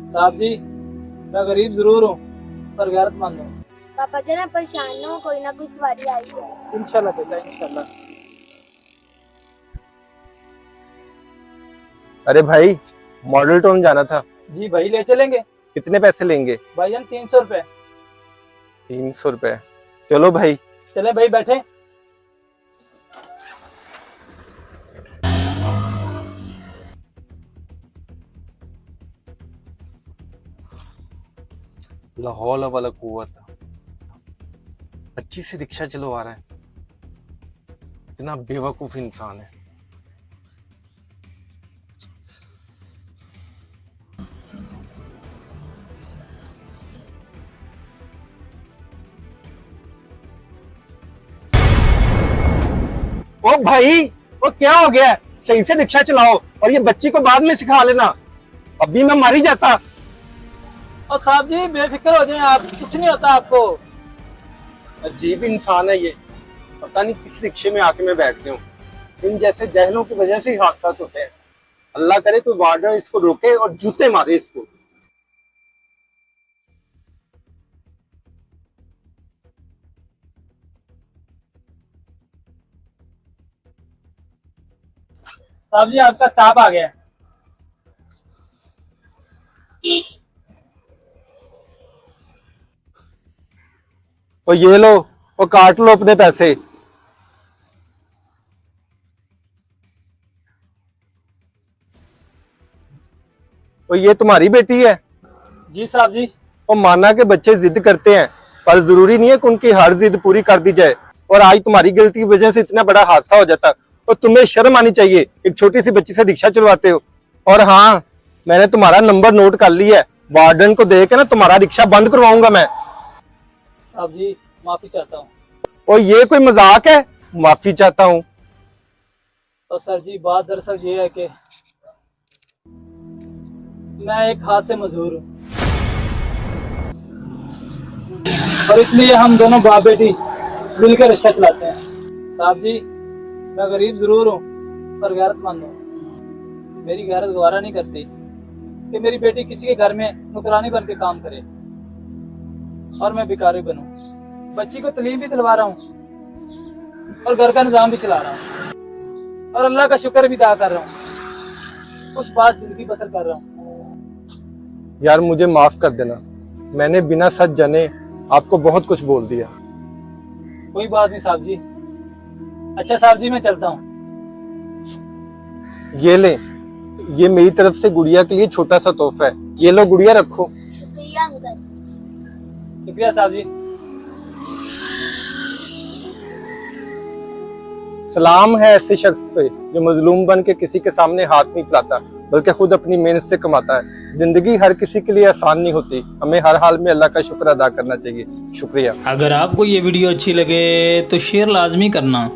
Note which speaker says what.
Speaker 1: साहब जी, मैं गरीब जरूर हूँ पर गैरतमंद हूँ।
Speaker 2: पापा जी ना परेशान न हो, कोई ना कोई सवारी आई है।
Speaker 1: इंशाल्लाह बेटा, इंशाल्लाह।
Speaker 3: अरे भाई, मॉडल टाउन जाना था।
Speaker 1: जी भाई, ले चलेंगे।
Speaker 3: कितने पैसे लेंगे?
Speaker 1: भाईजान 300 रुपए।
Speaker 3: 300 रुपए। चलो भाई।
Speaker 1: चले भाई, बैठे।
Speaker 3: लाहौल वाला कुव्वत, अच्छी सी रिक्शा चलवा रहा है। इतना बेवकूफ इंसान है। ओ भाई, वो क्या हो गया? सही से रिक्शा चलाओ और ये बच्ची को बाद में सिखा लेना। अभी मैं मर ही जाता।
Speaker 1: और साहब जी बेफिक्र हो जाए आप, कुछ नहीं होता आपको।
Speaker 3: अजीब इंसान है ये, पता नहीं किस रिक्शे में आके मैं बैठ गया हूँ। इन जैसे जहलों की वजह से ही हादसा होते हैं। अल्लाह करे कोई वार्डन इसको रोके और जूते मारे इसको।
Speaker 1: साहब जी, आपका स्टाफ आ गया है।
Speaker 3: और ये लो, वो काट लो अपने पैसे। और ये तुम्हारी बेटी है?
Speaker 1: जी साहब जी।
Speaker 3: और माना के बच्चे जिद करते हैं, पर जरूरी नहीं है कि उनकी हर जिद पूरी कर दी जाए। और आज तुम्हारी गलती की वजह से इतना बड़ा हादसा हो जाता। और तुम्हें शर्म आनी चाहिए, एक छोटी सी बच्ची से रिक्शा चलवाते हो। और हाँ, मैंने तुम्हारा नंबर नोट कर लिया है। वार्डन को दे के ना तुम्हारा रिक्शा बंद करवाऊंगा मैं।
Speaker 1: साहब जी, माफी चाहता हूँ।
Speaker 3: और ये कोई मजाक है? माफी चाहता हूँ?
Speaker 1: और सर जी, बात दरअसल ये है कि मैं एक हाथ से मजदूर हूँ और इसलिए हम दोनों बाप बेटी मिलकर रिक्शा चलाते हैं। साहब जी, मैं गरीब जरूर हूँ पर गैरतमंद हूँ। मेरी गैरत गवारा नहीं करती कि मेरी बेटी किसी के घर में नौकरानी बन के काम करे और मैं भिखारी बनूं। बच्ची को तालीम भी दिलवा रहा हूँ और घर का निजाम भी चला रहा हूँ और अल्लाह का शुक्र भी अदा कर रहा हूँ। कुछ बात जिंदगी बसर कर रहा हूँ।
Speaker 3: यार मुझे माफ कर देना, मैंने बिना सच जाने आपको बहुत कुछ बोल दिया।
Speaker 1: कोई बात नहीं साहब जी। अच्छा साहब जी, मैं चलता हूँ।
Speaker 3: ये ले, ये मेरी तरफ से गुड़िया के लिए छोटा सा तोहफा है। ये लो गुड़िया, रखो।
Speaker 2: शुक्रिया अंकल।
Speaker 1: शुक्रिया साहब जी।
Speaker 3: सलाम है ऐसे शख्स पे जो मजलूम बन के किसी के सामने हाथ नहीं फैलाता, बल्कि खुद अपनी मेहनत से कमाता है। जिंदगी हर किसी के लिए आसान नहीं होती, हमें हर हाल में अल्लाह का शुक्र अदा करना चाहिए। शुक्रिया।
Speaker 4: अगर आपको ये वीडियो अच्छी लगे तो शेयर लाजमी करना